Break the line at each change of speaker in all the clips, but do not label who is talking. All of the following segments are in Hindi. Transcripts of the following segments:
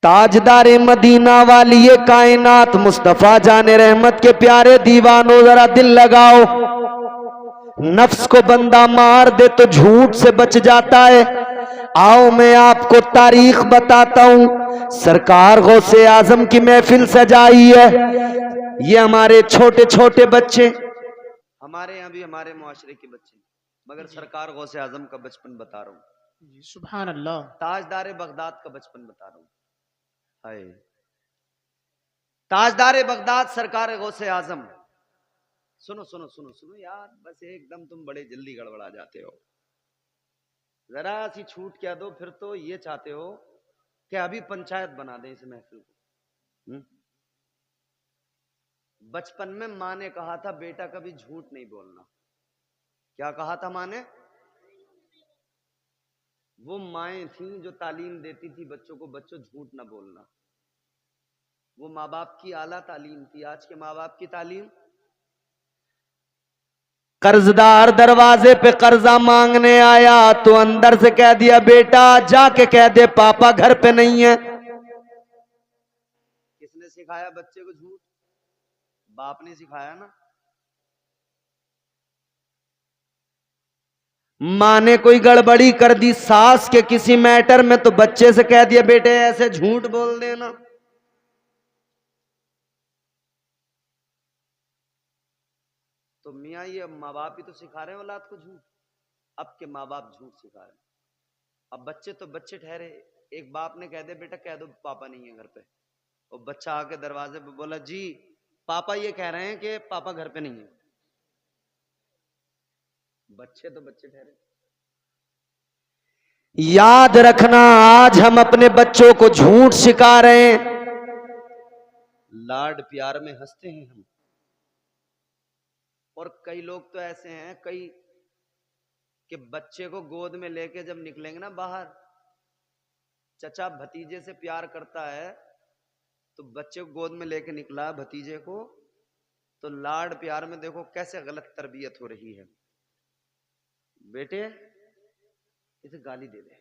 ताजदारे मदीना वाली ये कायनात मुस्तफा जाने रहमत के प्यारे दीवानों, जरा दिल लगाओ। नफ्स को बंदा मार दे तो झूठ से बच जाता है। आओ मैं आपको तारीख बताता हूं। सरकार गौसे आजम की महफिल सजाई है। ये हमारे छोटे छोटे बच्चे, हमारे यहाँ भी हमारे मुआशरे के बच्चे, मगर सरकार गौसे आजम का बचपन बता रहा हूँ।
सुभान अल्लाह।
ताजदारे बगदाद का बचपन बता रहा हूँ। हाय ताजदारे बगदाद सरकार गौसे आजम। सुनो सुनो सुनो सुनो यार, बस एकदम तुम बड़े जल्दी गड़बड़ा जाते हो। जरा सी छूट क्या दो, फिर तो ये चाहते हो कि अभी पंचायत बना दें इस महफिल को। बचपन में माँ ने कहा था बेटा कभी झूठ नहीं बोलना। क्या कहा था माँ ने? वो माएं थी जो तालीम देती थी बच्चों को, बच्चों झूठ ना बोलना। वो माँ बाप की आला तालीम थी। आज के माँ बाप की तालीम, कर्जदार दरवाजे पे कर्जा मांगने आया तो अंदर से कह दिया बेटा जाके कह दे पापा घर पे नहीं है। किसने सिखाया बच्चे को झूठ? बाप ने सिखाया ना। माँ ने कोई गड़बड़ी कर दी सास के किसी मैटर में तो बच्चे से कह दिया बेटे ऐसे झूठ बोल देना। तो मियाँ ये माँ बाप ही तो सिखा रहे हैं औलाद को झूठ। अब के माँ बाप झूठ सिखा रहे हैं। अब बच्चे तो बच्चे ठहरे। एक बाप ने कह दिया बेटा कह दो पापा नहीं है घर पे, और बच्चा आके दरवाजे पे बोला जी पापा ये कह रहे हैं कि पापा घर पे नहीं है। बच्चे तो बच्चे ठहरे। याद रखना आज हम अपने बच्चों को झूठ सिखा रहे हैं। लाड प्यार में हंसते हैं हम। और कई लोग तो ऐसे हैं, कई कि बच्चे को गोद में लेके जब निकलेंगे ना बाहर, चचा भतीजे से प्यार करता है तो बच्चे को गोद में लेके निकला भतीजे को, तो लाड प्यार में देखो कैसे गलत तरबियत हो रही है। बेटे इसे गाली दे दे,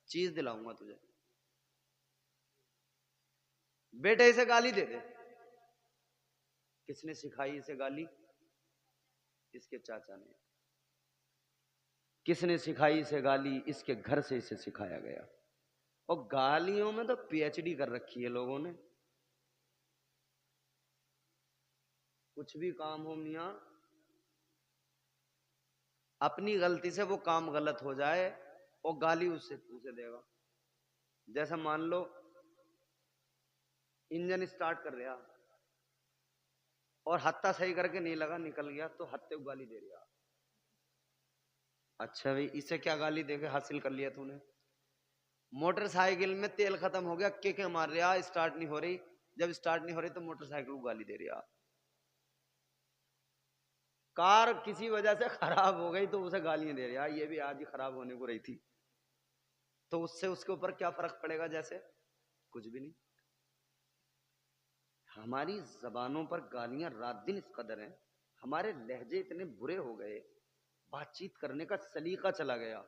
चीज दिलाऊंगा तुझे। बेटे इसे गाली दे दे। किसने सिखाई इसे गाली? इसके चाचा ने। किसने सिखाई इसे गाली? इसके घर से इसे सिखाया गया। और गालियों में तो पीएचडी कर रखी है लोगों ने। कुछ भी काम हो मियां, अपनी गलती से वो काम गलत हो जाए और गाली उससे पूछे देगा। जैसा मान लो इंजन स्टार्ट कर दिया और हत्ता सही करके नहीं लगा, निकल गया, तो हत्ते को गाली दे रहा। अच्छा भाई इसे क्या गाली देके हासिल कर लिया तूने? मोटरसाइकिल में तेल खत्म हो गया, किक मार रहा, स्टार्ट नहीं हो रही। जब स्टार्ट नहीं हो रही तो मोटरसाइकिल को गाली दे रहा। कार किसी वजह से खराब हो गई तो उसे गालियां दे रहा, ये भी आज ही खराब होने को रही थी। तो उससे उसके ऊपर क्या फर्क पड़ेगा? जैसे कुछ भी नहीं। हमारी जबानों पर गालियां रात दिन इस कदर हैं, हमारे लहजे इतने बुरे हो गए, बातचीत करने का सलीका चला गया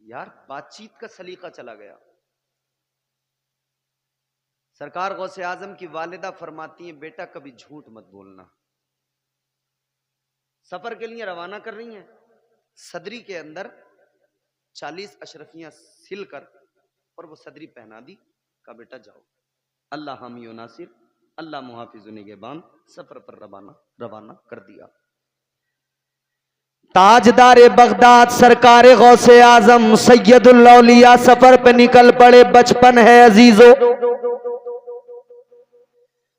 यार, बातचीत का सलीका चला गया। सरकार गौसे आजम की वालिदा फरमाती हैं बेटा कभी झूठ मत बोलना। सफर के लिए रवाना कर रही हैं, सदरी के अंदर 40 अशरफियां सिलकर और वो सदरी पहना दी, का बेटा जाओ, अल्लाह हामी व नासिर, अल्लाह मुहाफिज़ निगहबान। सफर पर रवाना कर दिया। ताजदारे बगदाद सरकारे गौसे आजम सैयदुल औलिया सफर पे निकल पड़े। बचपन है अजीजों।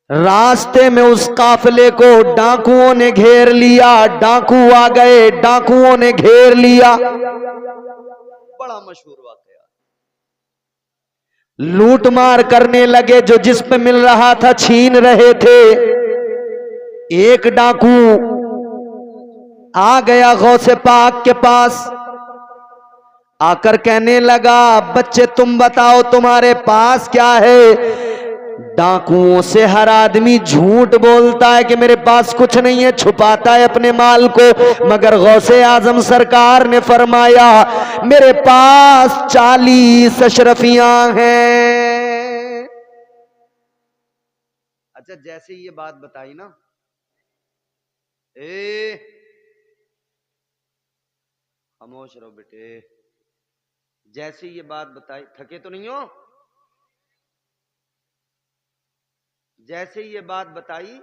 रास्ते में उस काफिले को डाकुओं ने घेर लिया। डाकू आ गए, डाकुओं ने घेर लिया। बड़ा मशहूर वाकया। लूट मार करने लगे, जो जिस पे मिल रहा था छीन रहे थे। एक डाकू आ गया गौसे पाक के पास, आकर कहने लगा बच्चे तुम बताओ तुम्हारे पास क्या है? डाकुओं से हर आदमी झूठ बोलता है कि मेरे पास कुछ नहीं है, छुपाता है अपने माल को, मगर गौसे आजम सरकार ने फरमाया मेरे पास 40 अशरफियां हैं। अच्छा, जैसे ये बात बताई ना, खामोश रहो बेटे, जैसे ये बात बताई, थके तो नहीं हो? जैसे ये बात बताई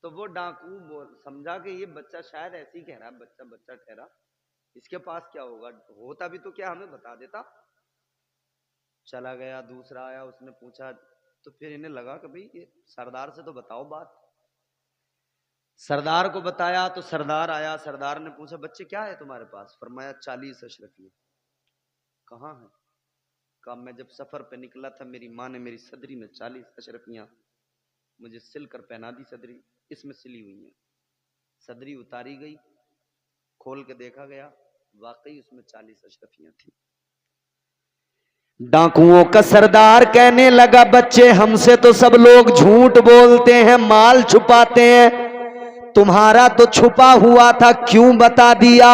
तो वो डाकू बोल समझा कि ये बच्चा शायद ऐसे ही कह रहा है, बच्चा बच्चा ठहरा, इसके पास क्या होगा, होता भी तो क्या हमें बता देता। चला गया, दूसरा आया, उसने पूछा, तो फिर इन्हें लगा कि भाई ये सरदार से तो बताओ बात। सरदार को बताया तो सरदार आया, सरदार ने पूछा बच्चे क्या है तुम्हारे पास? फरमाया 40 अशरफियां। कहाँ है? कहा मैं जब सफर पे निकला था मेरी माँ ने मेरी सदरी में 40 अशरफियां मुझे सिल कर पहना दी, सदरी इसमें सिली हुई है। सदरी उतारी गई, खोल के देखा गया, वाकई उसमें 40 अशरफियां थी। डाकुओं का सरदार कहने लगा बच्चे हमसे तो सब लोग झूठ बोलते हैं, माल छुपाते हैं, तुम्हारा तो छुपा हुआ था, क्यों बता दिया?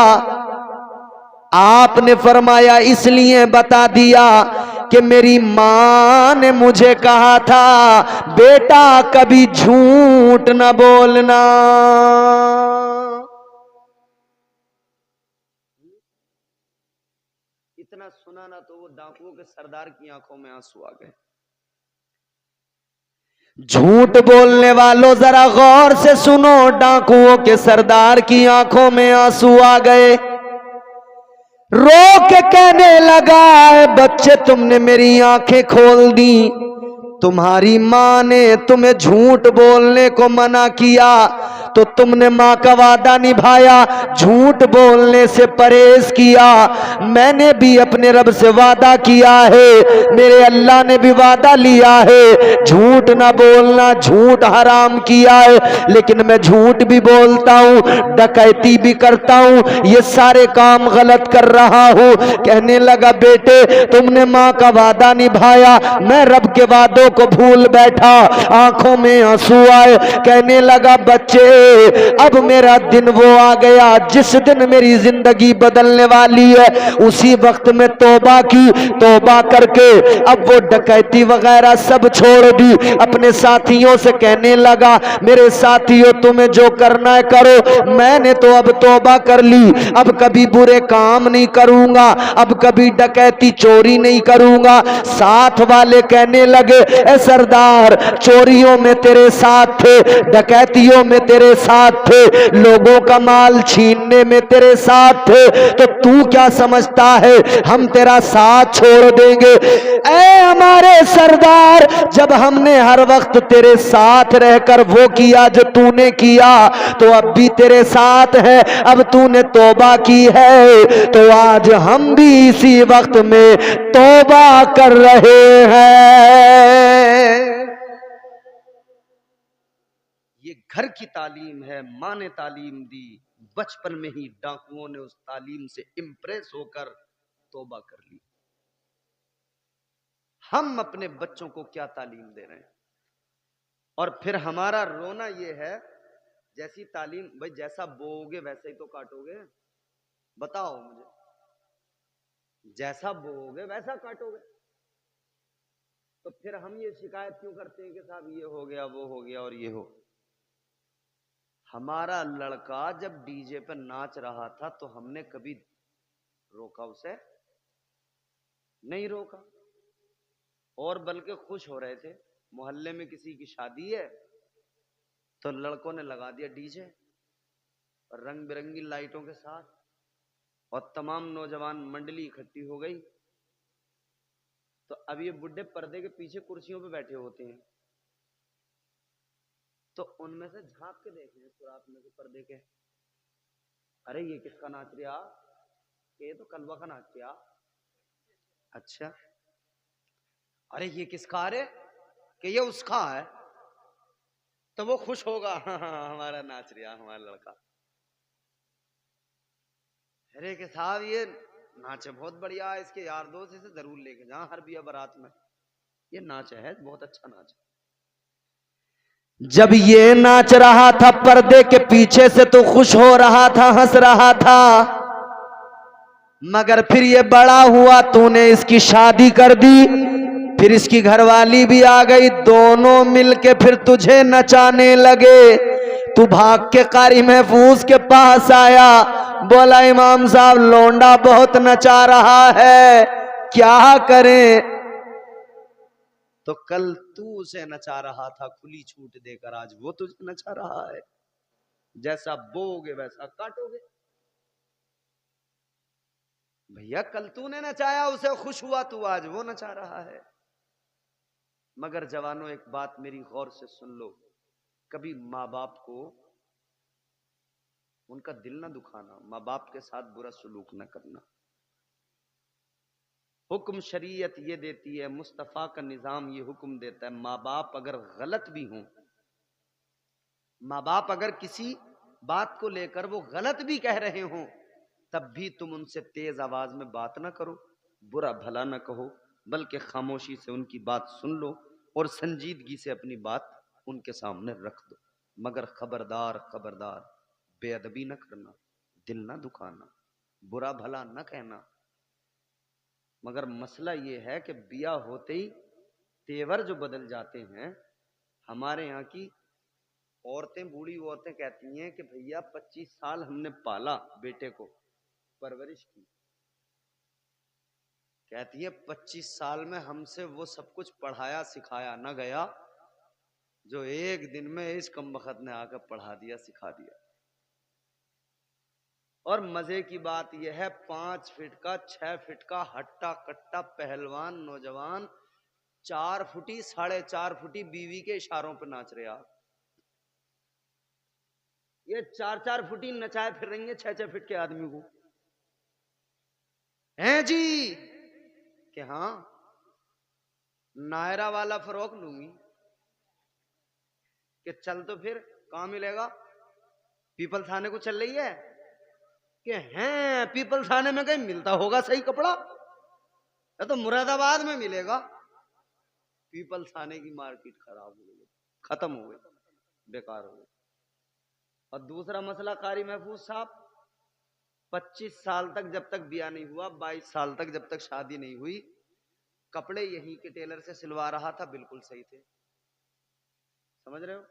आपने फरमाया इसलिए बता दिया कि मेरी मां ने मुझे कहा था बेटा कभी झूठ न बोलना। इतना सुना ना तो वो डाकुओं के सरदार की आंखों में आंसू आ गए। झूठ बोलने वालों जरा गौर से सुनो, डाकुओं के सरदार की आंखों में आंसू आ गए। रो के कहने लगा बच्चे तुमने मेरी आंखें खोल दी, तुम्हारी मां ने तुम्हें झूठ बोलने को मना किया तो तुमने मां का वादा निभाया, झूठ बोलने से परहेज किया। मैंने भी अपने रब से वादा किया है, मेरे अल्लाह ने भी वादा लिया है, झूठ ना बोलना, झूठ हराम किया है, लेकिन मैं झूठ भी बोलता हूँ, डकैती भी करता हूँ, ये सारे काम गलत कर रहा हूँ। कहने लगा बेटे तुमने मां का वादा निभाया, मैं रब के वादों को भूल बैठा। आंखों में आंसू आए, कहने लगा बच्चे अब मेरा दिन वो आ गया जिस दिन मेरी जिंदगी बदलने वाली है। उसी वक्त में तौबा की, तौबा करके अब वो डकैती वगैरह सब छोड़ दी। अपने साथियों से कहने लगा मेरे साथियों तुम्हें जो करना है करो, मैंने तो अब तौबा कर ली, अब कभी बुरे काम नहीं करूंगा, अब कभी डकैती चोरी नहीं करूंगा। साथ वाले कहने लगे ए सरदार चोरियों में तेरे साथ थे, डकैतियों में तेरे साथ थे, लोगों का माल छीनने में तेरे साथ थे, तो तू क्या समझता है हम तेरा साथ छोड़ देंगे? ए हमारे सरदार जब हमने हर वक्त तेरे साथ रहकर वो किया जो तूने किया तो अब भी तेरे साथ है, अब तूने तौबा की है तो आज हम भी इसी वक्त में तौबा कर रहे हैं। ये घर की तालीम है, मां ने तालीम दी, बचपन में ही डाकुओं ने उस तालीम से इंप्रेस होकर तौबा कर ली। हम अपने बच्चों को क्या तालीम दे रहे हैं? और फिर हमारा रोना ये है जैसी तालीम, भाई जैसा बोओगे वैसे ही तो काटोगे, बताओ मुझे, जैसा बोओगे वैसा काटोगे। तो फिर हम ये शिकायत क्यों करते हैं कि साहब ये हो गया वो हो गया और ये हो। हमारा लड़का जब डीजे पर नाच रहा था तो हमने कभी रोका उसे? नहीं रोका, और बल्कि खुश हो रहे थे। मोहल्ले में किसी की शादी है तो लड़कों ने लगा दिया डीजे और रंग बिरंगी लाइटों के साथ, और तमाम नौजवान मंडली इकट्ठी हो गई। तो अब ये बुढ़े पर्दे के पीछे कुर्सियों पे बैठे होते हैं, तो उनमें से झांक के देख रहे सुराख में से पर्दे के, अरे ये किसका नाच रहा? ये तो कलवा का नाच रहा। अच्छा, अरे ये किसका? अरे कि ये उसका है, तो वो खुश होगा हाँ, हाँ, हमारा नाच रहा हमारा लड़का। अरे के साहब ये नाचे बहुत बढ़िया है, इसके यार दोस्त इसे जरूर लेके जा हर बिया बारात में। ये नाच है, बहुत अच्छा नाच है। जब ये नाच रहा था पर्दे के पीछे से तो खुश हो रहा था, हंस रहा था, मगर फिर ये बड़ा हुआ, तूने इसकी शादी कर दी, फिर इसकी घरवाली भी आ गई, दोनों मिलके फिर तुझे नचाने लगे। तू भाग के कारी महफूज के पास आया, बोला इमाम साहब लौंडा बहुत नचा रहा है, क्या करें? तो कल तू उसे नचा रहा था खुली छूट देकर, आज वो तुझे नचा रहा है। जैसा बोओगे वैसा काटोगे। भैया कल तूने नचाया, उसे खुश हुआ, तू आज वो नचा रहा है। मगर जवानों एक बात मेरी गौर से सुन लो, कभी माँ बाप को उनका दिल ना दुखाना, माँ बाप के साथ बुरा सलूक ना करना। हुक्म शरीयत ये देती है, मुस्तफा का निजाम ये हुक्म देता है, माँ बाप अगर गलत भी हों, माँ बाप अगर किसी बात को लेकर वो गलत भी कह रहे हों, तब भी तुम उनसे तेज आवाज में बात ना करो, बुरा भला ना कहो, बल्कि खामोशी से उनकी बात सुन लो और संजीदगी से अपनी बात उनके सामने रख दो। मगर खबरदार खबरदार, बेअदबी न करना, दिल ना दुखाना, बुरा भला न कहना। मगर मसला ये है कि बिया होते ही तेवर जो बदल जाते हैं। हमारे यहाँ की औरतें, बूढ़ी औरतें कहती हैं कि भैया 25 साल हमने पाला बेटे को, परवरिश की। कहती है 25 साल में हमसे वो सब कुछ पढ़ाया सिखाया न गया जो एक दिन में इस कमबख्त ने आकर पढ़ा दिया सिखा दिया। और मजे की बात यह है, 5 फीट का 6 फीट का हट्टा कट्टा पहलवान नौजवान 4 फुटी 4.5 फुटी बीवी के इशारों पर नाच रहे। आप ये 4-4 फुटी नचाए फिर रही है 6-6 फीट के आदमी को, हैं जी कि हाँ नायरा वाला फरोक लूंगी कि चल, तो फिर कहां मिलेगा? पीपल थाने को चल रही है कि हैं पीपल थाने में कहीं मिलता होगा सही कपड़ा, या तो मुरादाबाद में मिलेगा। पीपल थाने की मार्केट खराब हो गई, खत्म हो गई, बेकार हो गई। और दूसरा मसला, कारी महफूज साहब 25 साल तक जब तक ब्याह नहीं हुआ, 22 साल तक जब तक शादी नहीं हुई, कपड़े यहीं के टेलर से सिलवा रहा था, बिल्कुल सही थे, समझ रहे हो?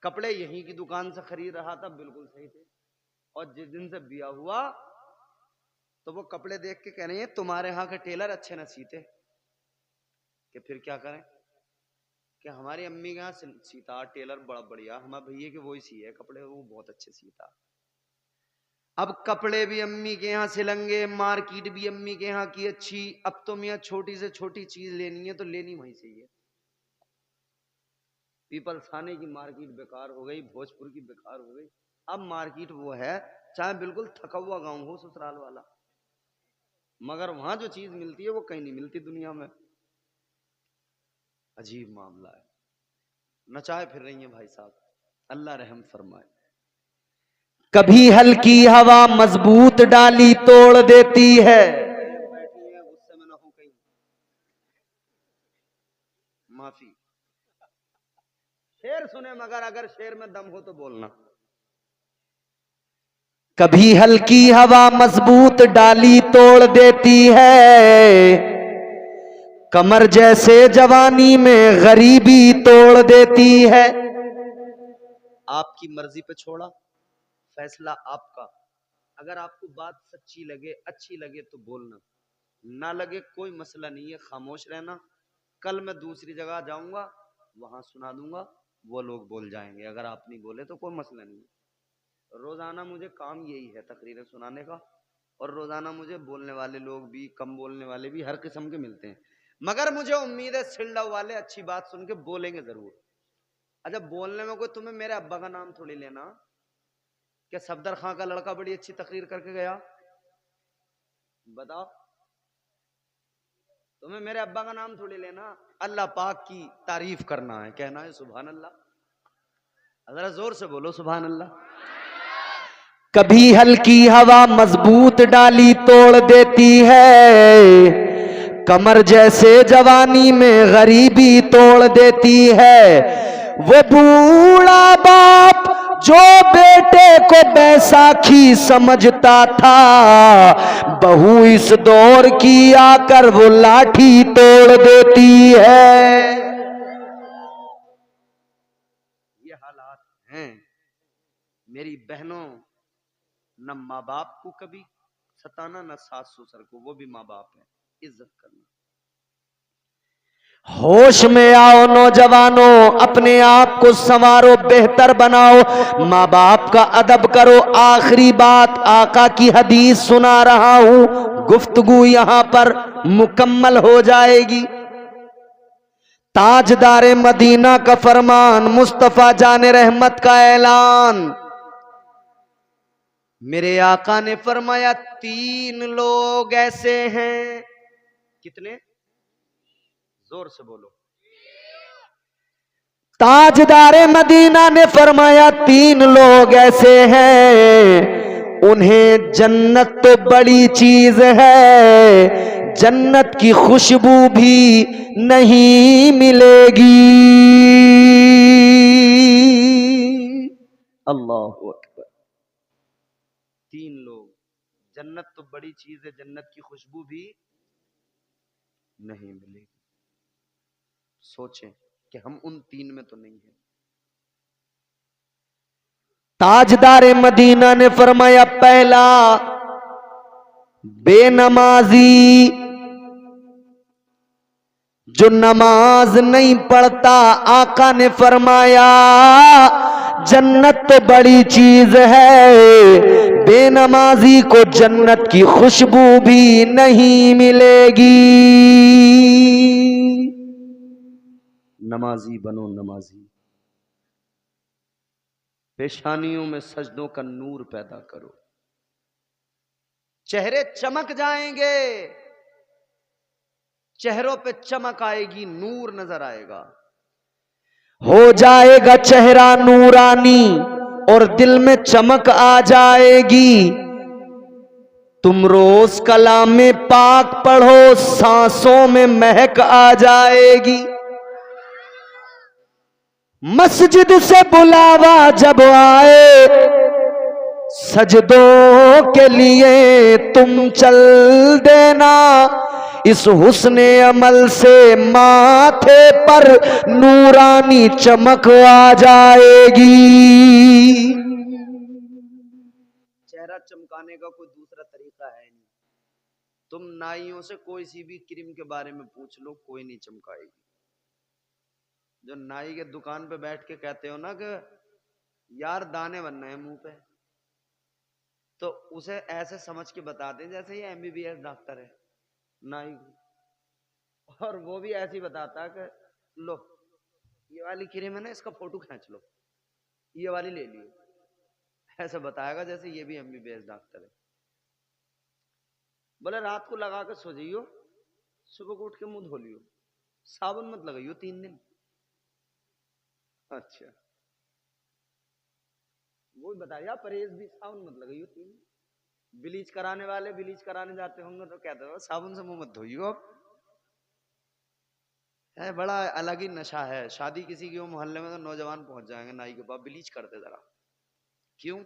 कपड़े यहीं की दुकान से खरीद रहा था, बिल्कुल सही थे। और जिस दिन से ब्याह हुआ तो वो कपड़े देख के कह रहे हैं तुम्हारे यहाँ के टेलर अच्छे न सीते, कि फिर क्या करें कि हमारी अम्मी के यहाँ सीता टेलर बड़ा बढ़िया, हमारे भैया के वो ही सी है कपड़े, वो बहुत अच्छे सीता। अब कपड़े भी अम्मी के यहाँ सिलेंगे, मार्केट भी अम्मी के यहाँ की अच्छी। अब तो मियाँ छोटी से छोटी चीज लेनी है तो लेनी वहीं से ही है। पीपल थाने की मार्केट बेकार हो गई, भोजपुर की बेकार हो गई। अब मार्केट वो है चाहे बिल्कुल थका हुआ गांव हो ससुराल वाला, मगर वहां जो चीज मिलती है वो कहीं नहीं मिलती दुनिया में। अजीब मामला है, नचाए फिर रही है भाई साहब, अल्लाह रहम फरमाए। कभी हल्की हवा मजबूत डाली तोड़ देती है। बैठी है गुस्से में ना हो कहीं, माफी। शेर सुने मगर अगर शेर में दम हो तो बोलना। कभी हल्की हवा मजबूत डाली तोड़ देती है, कमर जैसे जवानी में गरीबी तोड़ देती है। आपकी मर्जी पे छोड़ा, फैसला आपका। अगर आपको बात सच्ची लगे अच्छी लगे तो बोलना, ना लगे कोई मसला नहीं है, खामोश रहना। कल मैं दूसरी जगह जाऊंगा, वहां सुना दूंगा, वो लोग बोल जाएंगे। अगर आप नहीं बोले तो कोई मसला नहीं है। रोजाना मुझे काम यही है तकरीरें सुनाने का, और रोजाना मुझे बोलने वाले लोग भी, कम बोलने वाले भी, हर किस्म के मिलते हैं। मगर मुझे उम्मीद है सिल्डा वाले अच्छी बात सुन के बोलेंगे जरूर। अच्छा, बोलने में कोई तुम्हें मेरे अब्बा का नाम थोड़ी लेना, क्या सफदर खां का लड़का बड़ी अच्छी तकरीर करके गया, बताओ? तुम्हें मेरे अब्बा का नाम थोड़ी लेना, अल्लाह पाक की तारीफ करना है, कहना है सुभान अल्लाह। जरा जोर से बोलो सुभान अल्लाह। कभी हल्की हवा मजबूत डाली तोड़ देती है, कमर जैसे जवानी में गरीबी तोड़ देती है। वो बूढ़ा बाप जो बेटे को बैसाखी समझता था, बहू इस दौर की आकर वो लाठी तोड़ देती है। ये हालात हैं मेरी बहनों। न माँ बाप को कभी सताना, न सास ससुर को, वो भी माँ बाप है, इज्जत करना। होश में आओ नौजवानों, अपने आप को संवारो, बेहतर बनाओ, माँ बाप का अदब करो। आखिरी बात, आका की हदीस सुना रहा हूं, गुफ्तगू यहां पर मुकम्मल हो जाएगी। ताजदारे मदीना का फरमान, मुस्तफा जाने रहमत का ऐलान। मेरे आका ने फरमाया 3 लोग ऐसे हैं। कितने? जोर से बोलो। ताजदारे मदीना ने फरमाया 3 लोग ऐसे हैं, उन्हें जन्नत तो बड़ी चीज है, जन्नत की खुशबू भी नहीं मिलेगी। अल्लाहु अकबर। 3 लोग, जन्नत तो बड़ी चीज है, जन्नत की खुशबू भी नहीं मिलेगी। सोचें कि हम उन 3 में तो नहीं हैं। ताजदारे मदीना ने फरमाया, पहला बेनमाजी, जो नमाज नहीं पढ़ता। आका ने फरमाया जन्नत तो बड़ी चीज है, बेनमाजी को जन्नत की खुशबू भी नहीं मिलेगी। नमाजी बनो, नमाजी। पेशानियों में सजदों का नूर पैदा करो, चेहरे चमक जाएंगे, चेहरों पे चमक आएगी, नूर नजर आएगा, हो जाएगा चेहरा नूरानी और दिल में चमक आ जाएगी। तुम रोज कलाम पाक पढ़ो, सांसों में महक आ जाएगी। मस्जिद से बुलावा जब आए, सजदों के लिए तुम चल देना, इस हुस्ने अमल से माथे पर नूरानी चमक आ जाएगी। चेहरा चमकाने का कोई दूसरा तरीका है नहीं। तुम नाइयों से कोई सी भी क्रीम के बारे में पूछ लो, कोई नहीं चमकाएगी। जो नाई के दुकान पे बैठ के कहते हो ना कि यार दाने बनना है मुंह पे, तो उसे ऐसे समझ के बताते हैं जैसे ये MBBS डॉक्टर है नाई, और वो भी ऐसे ही बताता है कि लो ये वाली क्रीम है ना, इसका फोटो खींच लो, ये वाली ले लियो, ऐसे बताएगा जैसे ये भी MBBS डॉक्टर है। बोले रात को लगा के सो जाइयो, सुबह को उठ के मुंह धो लियो, साबुन मत लगाइयो 3 दिन। अच्छा, वो बता दिया, परहेज भी, साबुन मत लगाइयो 3 दिन। ब्लीच कराने वाले ब्लीच कराने जाते होंगे तो कहते हो साबुन से मुंह मत धोइयो। है बड़ा अलग ही नशा है। शादी किसी की मोहल्ले में तो नौजवान पहुंच जाएंगे नाई के पास, ब्लीच करते जरा, क्यों?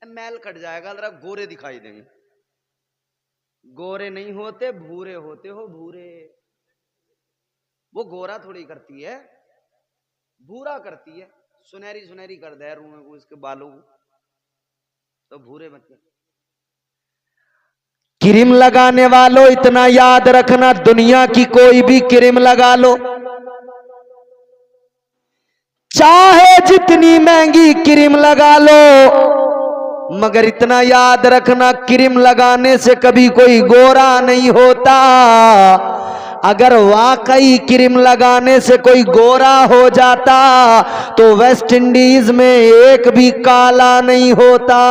मैल कट जाएगा, जरा गोरे दिखाई देंगे। गोरे नहीं होते, भूरे होते हो, भूरे। वो गोरा थोड़ी करती है, भूरा करती है, सुनहरी सुनहरी कर दे रूम को इसके बालों को, तो भूरे मतलब। क्रीम लगाने वालों इतना याद रखना, दुनिया की कोई भी क्रीम लगा लो, चाहे जितनी महंगी क्रीम लगा लो, मगर इतना याद रखना क्रीम लगाने से कभी कोई गोरा नहीं होता। अगर वाकई क्रीम लगाने से कोई गोरा हो जाता तो वेस्ट इंडीज में एक भी काला नहीं होता,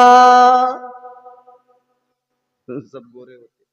सब गोरे होते।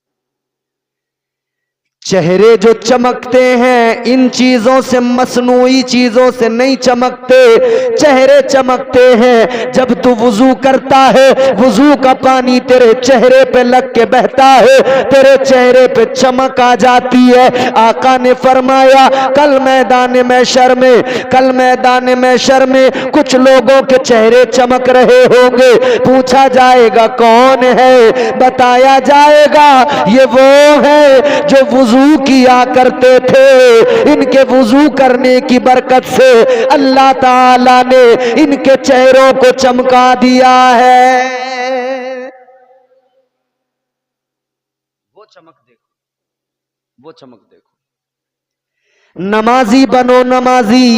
चेहरे जो चमकते हैं इन चीजों से, मसनूई चीजों से नहीं चमकते। चेहरे चमकते हैं जब तू वुजू करता है, वुजू का पानी तेरे चेहरे पे लग के बहता है, तेरे चेहरे पे चमक आ जाती है। आका ने फरमाया कल मैदान महशर में, कल मैदान महशर में कुछ लोगों के चेहरे चमक रहे होंगे। पूछा जाएगा कौन है? बताया जाएगा ये वो है जो वुजू किया करते थे। इनके वुजू करने की बरकत से अल्लाह ताला ने इनके चेहरों को चमका दिया है। वो चमक देखो, वो चमक देखो। नमाजी बनो, नमाजी,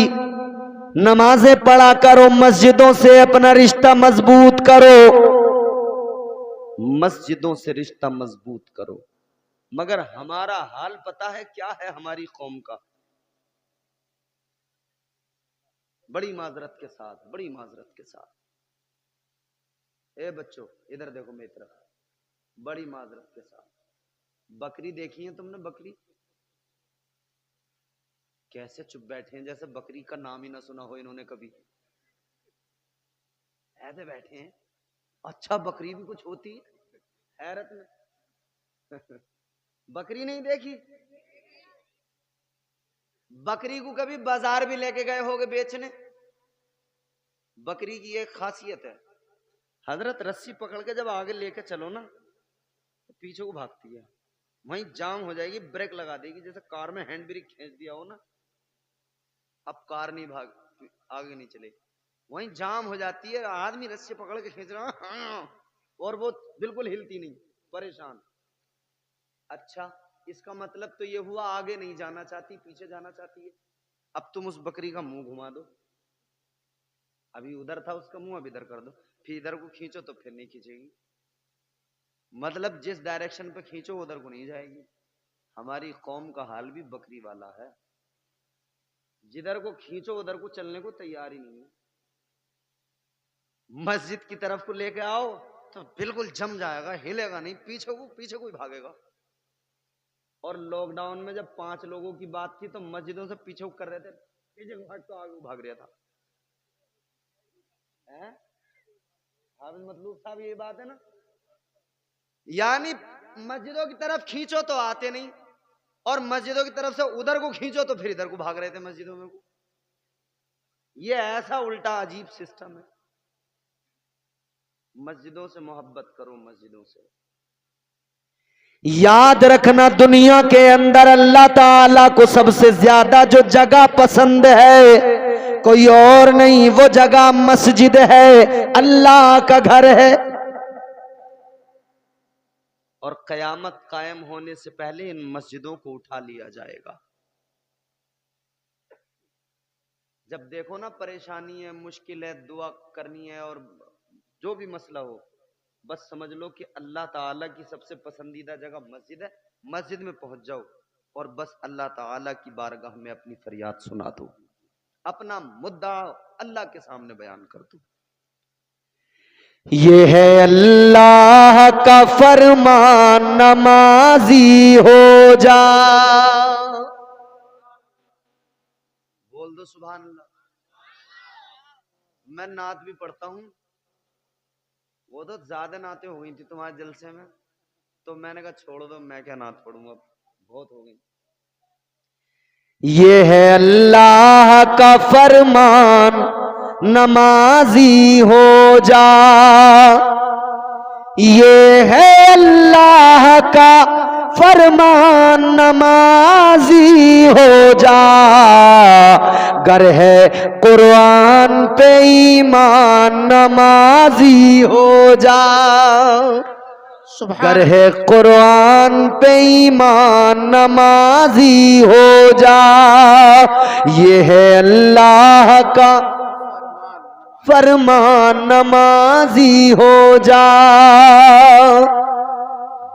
नमाजें पढ़ा करो, मस्जिदों से अपना रिश्ता मजबूत करो, मस्जिदों से रिश्ता मजबूत करो। मगर हमारा हाल पता है क्या है हमारी कौम का? बड़ी माजरत के साथ, बड़ी माजरत के साथ, ए बच्चों इधर देखो मेरी तरफ, बड़ी माजरत के साथ, बकरी देखी है तुमने? बकरी कैसे चुप बैठे हैं जैसे बकरी का नाम ही ना सुना हो इन्होंने कभी। ऐसे बैठे हैं। अच्छा बकरी भी कुछ होती है, हैरत में। बकरी नहीं देखी? बकरी को कभी बाजार भी लेके गए होगे बेचने? बकरी की एक खासियत है, हजरत रस्सी पकड़ के जब आगे लेके चलो ना तो पीछे को भागती है। वहीं जाम हो जाएगी, ब्रेक लगा देगी, जैसे कार में हैंड ब्रेक खींच दिया हो ना, अब कार नहीं भाग, आगे नहीं चले, वहीं जाम हो जाती है। आदमी रस्सी पकड़ के खींच रहा हाँ, और वो बिल्कुल हिलती नहीं, परेशान। अच्छा इसका मतलब तो ये हुआ आगे नहीं जाना चाहती, पीछे जाना चाहती है। अब तुम उस बकरी का मुंह घुमा दो, अभी उधर था उसका मुंह, अब इधर कर दो, फिर इधर को खींचो तो फिर नहीं खींचेगी। मतलब जिस डायरेक्शन पे खींचो उधर को नहीं जाएगी। हमारी कौम का हाल भी बकरी वाला है, जिधर को खींचो उधर को चलने को तैयार ही नहीं है। मस्जिद की तरफ को लेके आओ तो बिल्कुल जम जाएगा, हिलेगा नहीं, पीछे को ही भागेगा। और लॉकडाउन में जब 5 लोगों की बात थी तो मस्जिदों से पीछे कर रहे थे, पीछे को हट तो आगे भाग रहा था। हाफिज मतलूब साहब ये बात है ना, यानी मस्जिदों की तरफ खींचो तो आते नहीं, और मस्जिदों की तरफ से उधर को खींचो तो फिर इधर को भाग रहे थे मस्जिदों में को। ये ऐसा उल्टा अजीब सिस्टम है। मस्जिदों से मोहब्बत करो, मस्जिदों से। याद रखना दुनिया के अंदर अल्लाह ताला को सबसे ज्यादा जो जगह पसंद है कोई और नहीं, वो जगह मस्जिद है, अल्लाह का घर है। और कयामत कायम होने से पहले इन मस्जिदों को उठा लिया जाएगा। जब देखो ना परेशानी है, मुश्किल है, दुआ करनी है, और जो भी मसला हो, बस समझ लो कि अल्लाह ताला की सबसे पसंदीदा जगह मस्जिद है। मस्जिद में पहुंच जाओ और बस अल्लाह ताला की बारगाह में अपनी फरियाद सुना दो, अपना मुद्दा अल्लाह के सामने बयान कर दो। ये है अल्लाह का फरमान, नमाजी हो जा। बोल दो सुभान अल्लाह। मैं नात भी पढ़ता हूँ, वो तो ज्यादा नातें हो गई थी तुम्हारे जलसे में, तो मैंने कहा छोड़ दो, मैं क्या नात पढ़ूंगा, बहुत हो गई। ये है अल्लाह का फरमान, नमाजी हो जा। ये है अल्लाह का फरमान, नमाजी हो जा। गर है कुरान पे ईमान, नमाजी हो जा। गर है कुरान पे ईमान, नमाजी हो जा। ये है अल्लाह का फरमान, नमाजी हो जा।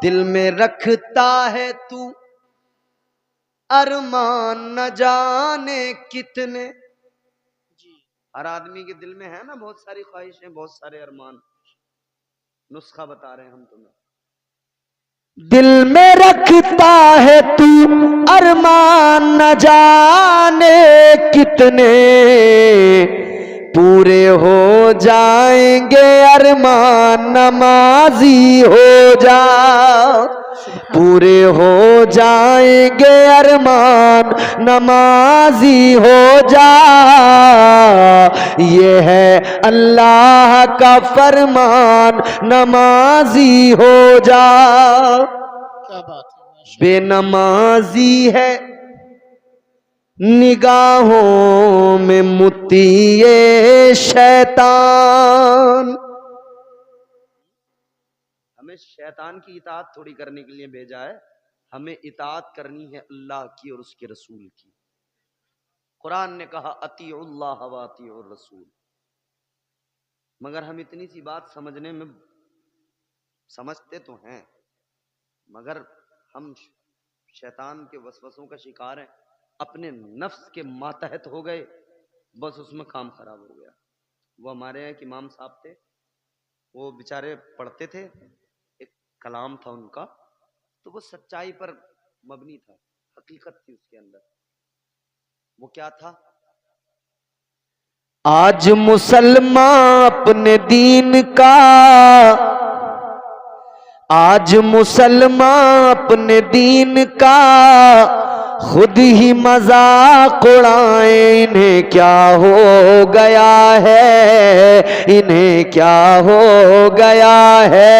दिल में रखता है तू अरमान, न जाने कितने। हर आदमी के दिल में है ना बहुत सारी ख्वाहिशें, बहुत सारे अरमान। नुस्खा बता रहे हैं हम तुम्हें। दिल में रखता है तू अरमान, न जाने कितने पूरे हो जाएंगे अरमान, नमाजी हो जा। पूरे हो जाएंगे अरमान, नमाजी हो जा। ये है अल्लाह का फरमान, नमाजी हो जा।
क्या बात है।
बेनमाजी है निगाहों में मुतिये शैतान। हमें शैतान की इताअत थोड़ी करने के लिए भेजा है, हमें इताअत करनी है अल्लाह की और उसके रसूल की। कुरान ने कहा अतीउल्लाह व अतीउर रसूल। मगर हम इतनी सी बात समझने में समझते तो हैं, मगर हम शैतान के वसवसों का शिकार हैं, अपने नफ्स के मातहत हो गए, बस उसमें काम खराब हो गया। वो हमारे यहाँ एक इमाम साहब थे, वो बेचारे पढ़ते थे, एक कलाम था उनका, तो वो सच्चाई पर मबनी था, हकीकत थी उसके अंदर। वो क्या था? आज मुसलमान अपने दीन का, आज मुसलमान अपने दीन का खुद ही मजाक उड़ाए। इन्हें क्या हो गया है, इन्हें क्या हो गया है।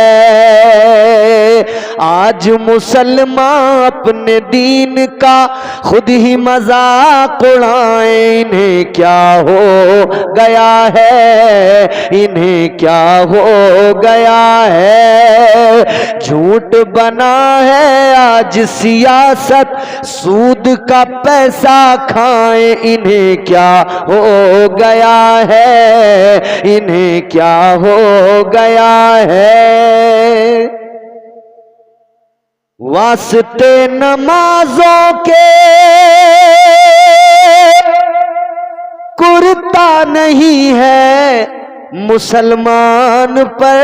आज मुसलमान अपने दीन का खुद ही मजाक उड़ाए। इन्हें क्या हो गया है, इन्हें क्या हो गया है। झूठ बना है आज सियासत, सूद का पैसा खाए। इन्हें क्या हो गया है, इन्हें क्या हो गया है। वास्ते नमाजों के कुर्ता नहीं है मुसलमान पर।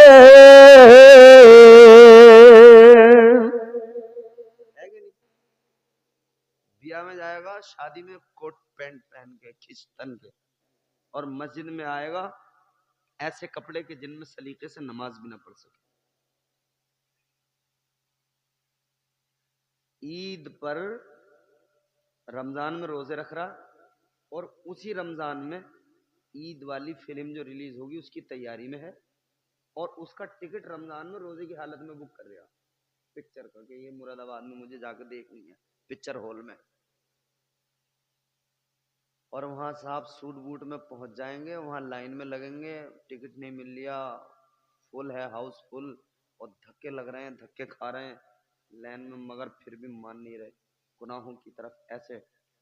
बिया में जाएगा, शादी में कोट पैंट पहन के खिंचतन के, और मस्जिद में आएगा ऐसे कपड़े के जिनमें सलीके से नमाज भी ना पढ़ सके। ईद पर रमजान में रोजे रख रहा, और उसी रमजान में ईद वाली फिल्म जो रिलीज होगी उसकी तैयारी में है, और उसका टिकट रमजान में रोजे की हालत में बुक कर रहा पिक्चर का, कि ये मुरादाबाद में मुझे जाकर देखनी है पिक्चर हॉल में। और वहां साहब सूट बूट में पहुंच जाएंगे, वहां लाइन में लगेंगे, टिकट नहीं मिल लिया, फुल है, हाउस फुल, और धक्के लग रहे हैं, धक्के खा रहे हैं लाइन में, मगर फिर भी मान नहीं रहे। गुनाहों की तरफ ऐसे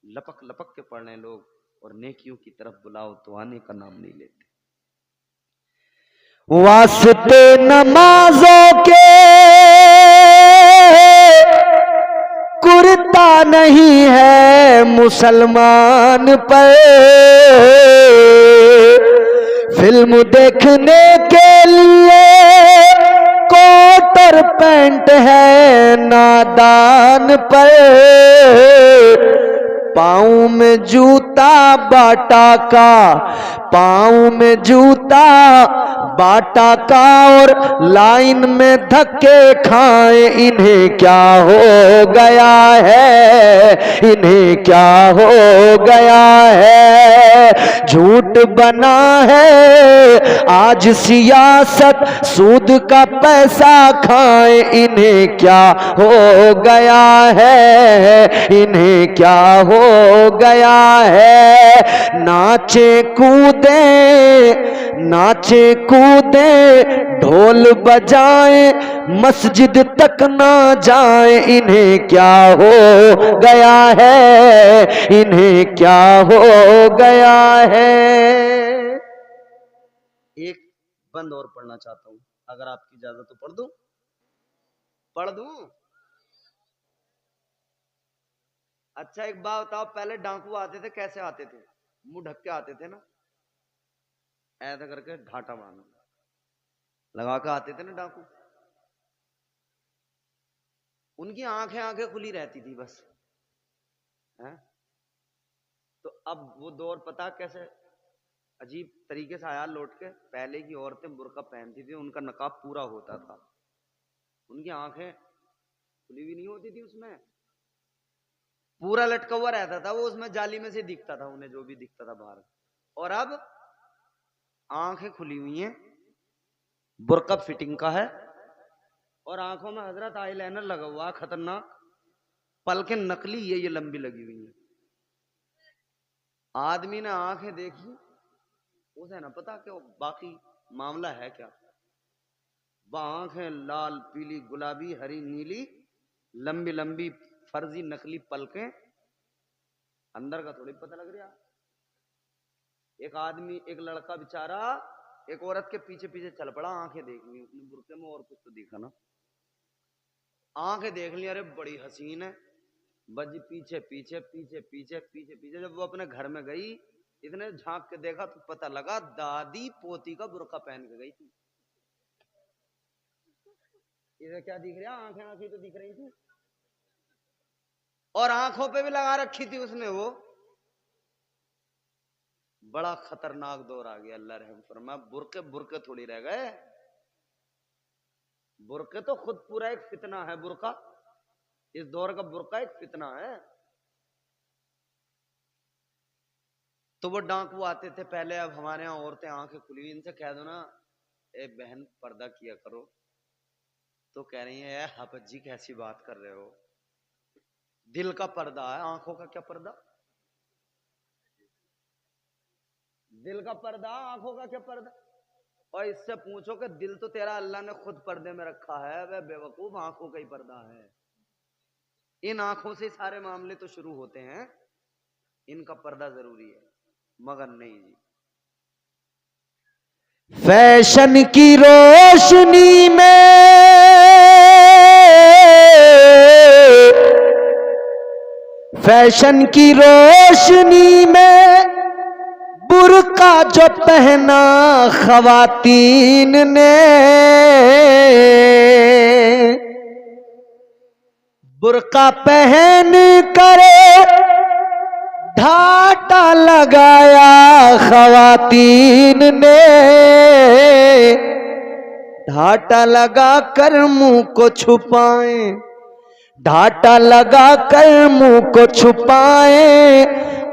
लपक लपक के पड़ रहे हैं लोग, और नेकियों की तरफ बुलाओ तो आने का नाम नहीं लेते। वास्ते नमाजों के कुर्ता नहीं है मुसलमान पर। फिल्म देखने के लिए कोट और पैंट है नादान पर। पाँव में जूता बाटा का, पाँव में जूता बाटा का, और लाइन में धक्के खाए। इन्हें क्या हो गया है, इन्हें क्या हो गया है। झूठ बना है आज सियासत, सूद का पैसा खाए। इन्हें क्या हो गया है, इन्हें क्या हो गया है। नाचे कूदे, नाचे कूदे, ढोल बजाए, मस्जिद तक ना जाए। इन्हें क्या हो गया है, इन्हें क्या हो गया है। एक बंद और पढ़ना चाहता हूं, अगर आपकी इजाजत तो पढ़ दूं, पढ़ दूं। अच्छा एक बात बताओ, पहले डाकू आते थे कैसे आते थे? मुंह ढक के आते थे ना, ऐसा करके घाटा बांध लगा के आते थे ना डाकू। उनकी आंखें आंखें खुली रहती थी बस है? तो अब वो दौर पता कैसे अजीब तरीके से आया लौट के। पहले की औरतें बुर्का पहनती थी, उनका नकाब पूरा होता था, उनकी आंखें खुली भी नहीं होती थी, उसमें पूरा लटका हुआ रहता था वो, उसमें जाली में से दिखता था उन्हें जो भी दिखता था बाहर। और अब आंखें खुली हुई हैं, बुर्का फिटिंग का है, और आंखों में हजरत आईलाइनर लगा हुआ खतरनाक, पलकें नकली ये लंबी लगी हुई हैं। आदमी ने आंखें देखी, उसे ना पता कि बाकी मामला है क्या। वह आंखें लाल पीली गुलाबी हरी नीली, लंबी लंबी फर्जी नकली पलकें, अंदर का थोड़ी पता लग रहा। एक आदमी, एक लड़का बेचारा एक औरत के पीछे पीछे चल पड़ा, आंखें देख ली उसने बुर्के में, और कुछ तो दिखा ना, आंखें देख ली, अरे बड़ी हसीन है, बजी पीछे पीछे पीछे पीछे पीछे पीछे। जब वो अपने घर में गई, इतने झांक के देखा तो पता लगा दादी पोती का बुर्का पहन के गई थी। इधर क्या दिख रहा, आंखें आंखें तो दिख रही थी, और आंखों पे भी लगा रखी थी उसने वो। बड़ा खतरनाक दौर आ गया, अल्लाह रहम फरमा। बुर्के बुर्के थोड़ी रह गए, बुर्के तो खुद पूरा एक फितना है। बुर्का, इस दौर का बुर्का एक फितना है। तो वो डांकू आते थे पहले, अब हमारे यहाँ औरतें आंखें खुली हुई, इनसे कह दो ना ए बहन पर्दा किया करो, तो कह रही है हाफत जी कैसी बात कर रहे हो, दिल का पर्दा है, आंखों का क्या पर्दा, दिल का पर्दा आंखों का क्या पर्दा। और इससे पूछो कि दिल तो तेरा अल्लाह ने खुद पर्दे में रखा है, वह बेवकूफ आंखों का ही पर्दा है। इन आंखों से सारे मामले तो शुरू होते हैं, इनका पर्दा जरूरी है, मगर नहीं जी।
फैशन की रोशनी में, फैशन की रोशनी में बुर्का जो पहना ख्वातीन ने, बुर्का पहन करे ढाटा लगाया ख्वातीन ने, ढाटा लगा कर मुंह को छुपाए, ढाटा लगा कर मुंह को छुपाए,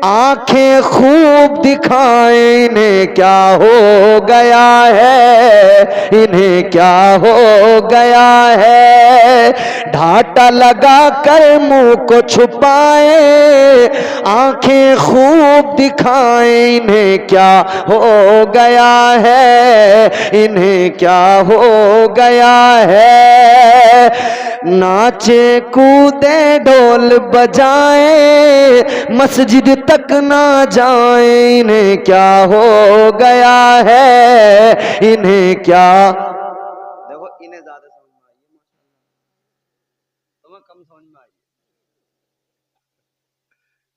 आंखें खूब दिखाएं, इन्हें क्या हो गया है, इन्हें क्या हो गया है। ढाटा लगा कर मुंह को छुपाए, आंखें खूब दिखाएं, इन्हें क्या हो गया है, इन्हें क्या हो गया है। नाचे कूदे ढोल बजाए, मस्जिद तक ना जाए, इन्हें क्या हो गया है, इन्हें क्या।
देखो इन्हें ज्यादा समझ में आई है, तुम्हें कम समझ में आई।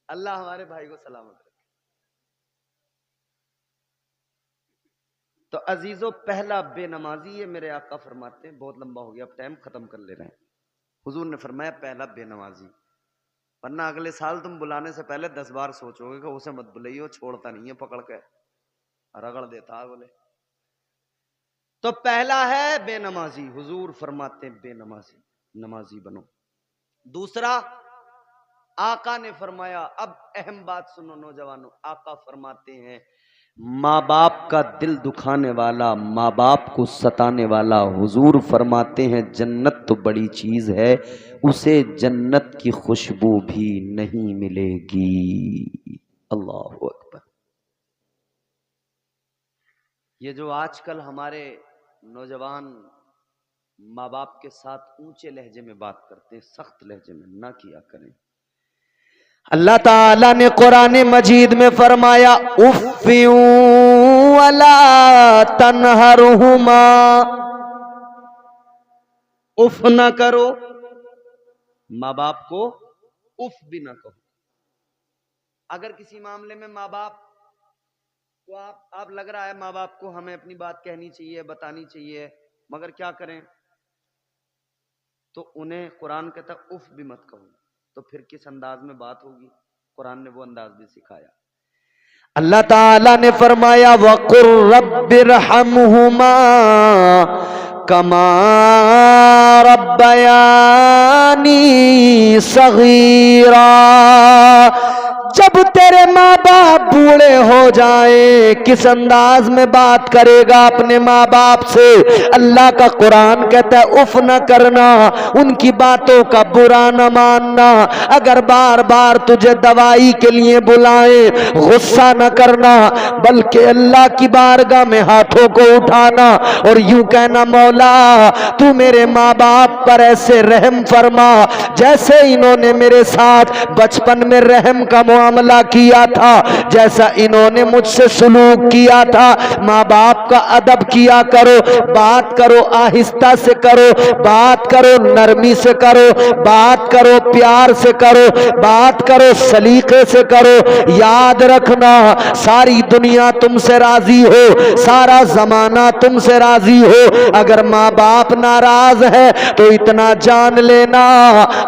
अल्लाह हमारे भाई को सलामत रखे। तो अजीजों, पहला बेनमाजी, ये मेरे आका फरमाते हैं, बहुत लंबा हो गया अब टाइम खत्म कर ले रहे हैं। हुजूर ने फरमाया पहला बेनमाजी, वरना अगले साल तुम बुलाने से पहले 10 बार सोचोगे कि उसे मत बुलाइए, छोड़ता नहीं है, पकड़ के रगड़ देता है बोले। तो पहला है बेनमाजी, हुजूर फरमाते हैं बेनमाजी, नमाजी बनो। दूसरा, आका ने फरमाया, अब अहम बात सुनो नौजवानों, आका फरमाते हैं माँ बाप का दिल दुखाने वाला, माँ बाप को सताने वाला, हुजूर फरमाते हैं जन्नत तो बड़ी चीज है, उसे जन्नत की खुशबू भी नहीं मिलेगी। अल्लाहु अकबर। ये जो आजकल हमारे नौजवान माँ बाप के साथ ऊंचे लहजे में बात करते हैं, सख्त लहजे में ना किया करें।
अल्लाह ताला ने कुरान मजीद में फरमाया उफ़्फ़ियू वला तनहरुहुमा,
उफ ना करो, माँ बाप को उफ भी ना कहो। अगर किसी मामले में माँ बाप को आप लग रहा है माँ बाप को हमें अपनी बात कहनी चाहिए, बतानी चाहिए, मगर क्या करें,
तो उन्हें कुरान कहता उफ भी मत कहो, तो फिर किस अंदाज में बात होगी? कुरान ने वो अंदाज भी सिखाया।
अल्लाह ताला ने फरमाया वक़ुर रब्बिरहमहुमा कमा रब्बयानी सगीरा। जब तेरे माँ बाप बूढ़े हो जाए, किस अंदाज में बात करेगा अपने माँ बाप से? अल्लाह का कुरान कहता है उफ न करना, उनकी बातों का बुरा न मानना। अगर बार बार तुझे दवाई के लिए बुलाए, गुस्सा न करना, बल्कि अल्लाह की बारगाह में हाथों को उठाना और यूं कहना मौला तू मेरे माँ बाप पर ऐसे रहम फरमा जैसे इन्होंने मेरे साथ बचपन में रहम का मामला किया था, जैसा इन्होंने मुझसे सलूक किया था। माँ बाप का अदब किया करो, बात करो आहिस्ता से करो, बात करो नरमी से करो, बात करो प्यार से करो, बात करो सलीके से करो। याद रखना सारी दुनिया तुमसे राजी हो, सारा जमाना तुमसे राजी हो, अगर माँ बाप नाराज है तो इतना जान लेना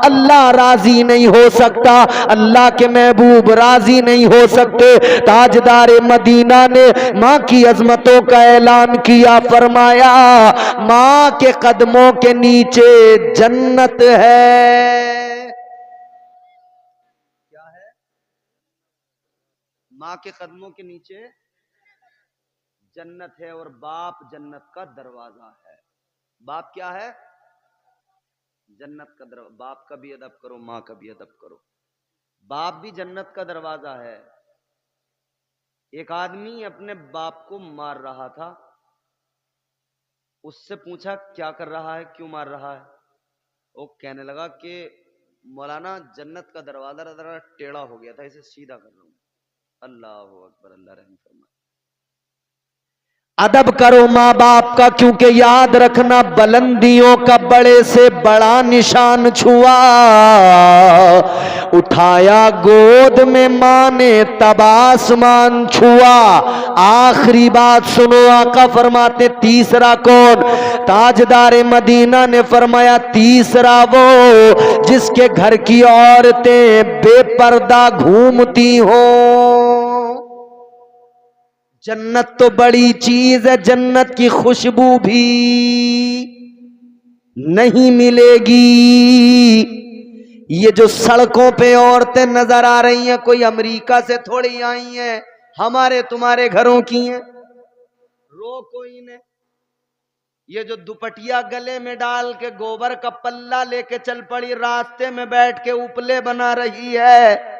अल्लाह राजी नहीं हो सकता, अल्लाह के महबूब राजी नहीं हो सकते। ताजदार मदीना ने माँ की अजमतों का ऐलान किया, फरमाया माँ के कदमों के नीचे जन्नत है।
क्या है? माँ के कदमों के नीचे जन्नत है और बाप जन्नत का दरवाजा है। बाप क्या है? जन्नत का दरवाजा। बाप का भी अदब करो, माँ का भी अदब करो। बाप भी जन्नत का दरवाजा है। एक आदमी अपने बाप को मार रहा था, उससे पूछा क्या कर रहा है, क्यों मार रहा है? वो कहने लगा कि मौलाना जन्नत का दरवाजा जरा टेढ़ा हो गया था, इसे सीधा कर रहा हूं। अल्लाह अकबर, अल्लाह रहम फरमाए।
अदब करो माँ बाप का, क्योंकि याद रखना बुलंदियों का बड़े से बड़ा निशान छुआ, उठाया गोद में माँ ने तब आसमान छुआ। आखिरी बात सुनो, आका फरमाते तीसरा कौन? ताजदार मदीना ने फरमाया तीसरा वो जिसके घर की औरतें बेपर्दा घूमती हो। जन्नत तो बड़ी चीज है, जन्नत की खुशबू भी नहीं मिलेगी। ये जो सड़कों पे औरतें नजर आ रही हैं, कोई अमेरिका से थोड़ी आई हैं, हमारे तुम्हारे घरों की हैं। रोको इन्हें। ये जो दुपटिया गले में डाल के गोबर का पल्ला लेके चल पड़ी, रास्ते में बैठ के उपले बना रही है,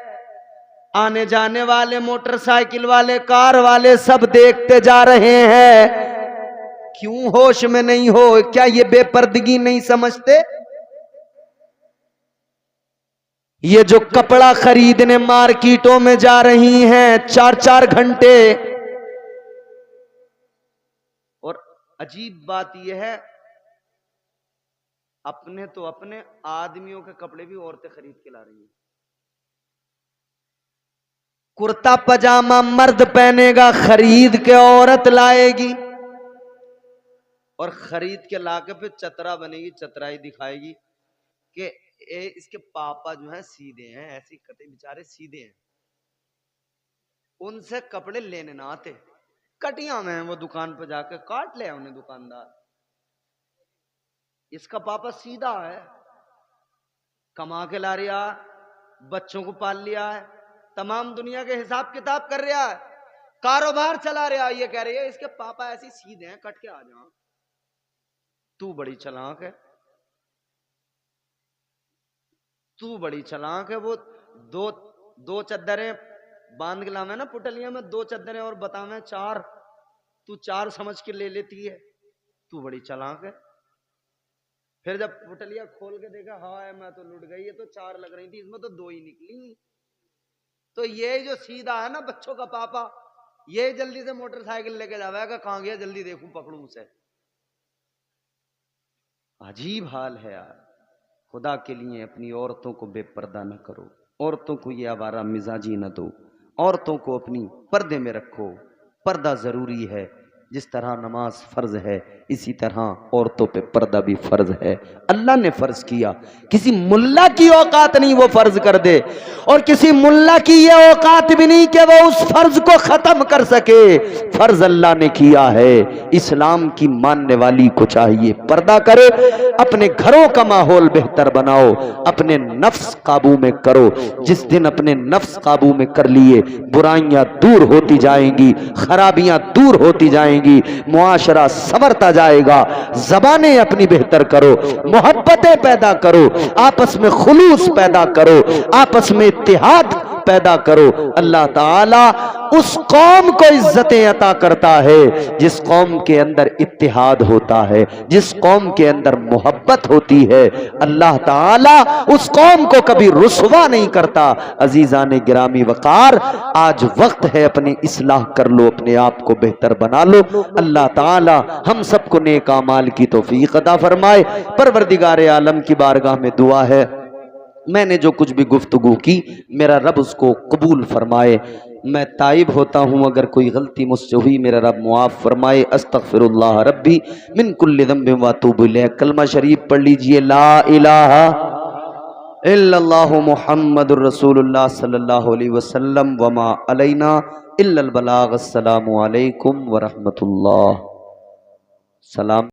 आने जाने वाले मोटरसाइकिल वाले कार वाले सब देखते जा रहे हैं। क्यों होश में नहीं हो? क्या ये बेपर्दगी नहीं समझते? ये जो कपड़ा खरीदने मार्केटों में जा रही हैं 4-4 घंटे,
और अजीब बात यह है अपने तो अपने आदमियों के कपड़े भी औरतें खरीद के ला रही हैं।
कुर्ता पजामा मर्द पहनेगा, खरीद के औरत लाएगी,
और खरीद के लाके फिर चतरा बनेगी, चतराई दिखाएगी कि इसके पापा जो है सीधे हैं, ऐसे कटे बेचारे सीधे हैं, उनसे कपड़े लेने ना आते। कटिया में वो दुकान पर जाकर काट ले उन्हें दुकानदार, इसका पापा सीधा है, कमा के ला रहा, बच्चों को पाल लिया है, तमाम दुनिया के हिसाब किताब कर रहा है, कारोबार चला रहा है। ये कह रही है इसके पापा ऐसे सीधे हैं, कट के आ जाओ। तू बड़ी चालाक है, तू बड़ी चालाक है। वो दो चद्दरें बांध के लावे ना पुटलिया में, 2 चद्दरें और बतावे 4, तू 4 समझ के ले लेती है, तू बड़ी चालाक है। फिर जब पुटलिया खोल के देखा, हाय मैं तो लुट गई, ये तो 4 लग रही थी, इसमें तो 2 ही निकली। तो ये जो सीधा है ना बच्चों का पापा, ये जल्दी से मोटरसाइकिल लेके जावेगा, कहां गया जल्दी देखूं पकड़ूं उसे। अजीब हाल है यार। खुदा के लिए अपनी औरतों को बेपर्दा न करो, औरतों को ये आवारा मिजाजी न दो, औरतों को अपनी पर्दे में रखो। पर्दा जरूरी है,
जिस तरह नमाज फर्ज है इसी तरह औरतों पे पर्दा भी फर्ज है। अल्लाह ने फर्ज किया, किसी मुल्ला की औकात नहीं वो फर्ज कर दे, और किसी मुल्ला की ये औकात भी नहीं कि वो उस फर्ज को खत्म कर सके। फर्ज अल्लाह ने किया है। इस्लाम की मानने वाली को चाहिए पर्दा करे, अपने घरों का माहौल बेहतर बनाओ, अपने नफ्स काबू में करो। जिस दिन अपने नफ्स काबू में कर लिए, बुराइयां दूर होती जाएंगी, खराबियां दूर होती जाएंगी, मुआशरा संवरता जाएगा। ज़बानें अपनी बेहतर करो, मोहब्बतें पैदा करो, आपस में खुलूस पैदा करो, आपस में इत्तेहाद पैदा करो। अल्लाह ताला उस कौम को इज्जतें अता करता है जिस कौम के अंदर इत्तेहाद होता है, जिस कौम के अंदर मोहब्बत होती है। अल्लाह ताला उस कौम को कभी रुसवा नहीं करता। अजीजान गिरामी वकार, आज वक्त है अपनी इस्लाह कर लो, अपने आप को बेहतर बना लो। अल्लाह ताला हम सबको नेक अमाल की तौफीक अता फरमाए। परवरदिगार आलम की बारगाह में दुआ है, मैंने जो कुछ भी गुफ्तगू की मेरा रब उसको कबूल फरमाए। मैं ताइब होता हूँ, अगर कोई गलती मुझसे हुई मेरा रब मुआफ़ फरमाए। अस्तगफिरुल्लाह रब्बी मिन कुल्लि ज़ंबिन व अतूबु इलैह। कलमा शरीफ पढ़ लीजिए, ला इलाहा इल्लल्लाहु मुहम्मदुर रसूलुल्लाह सल्लल्लाहु अलैहि वसल्लम व मा अलैना इल्लल बलाग। अस्सलामु अलैकुम व रहमतुल्लाह। सलाम।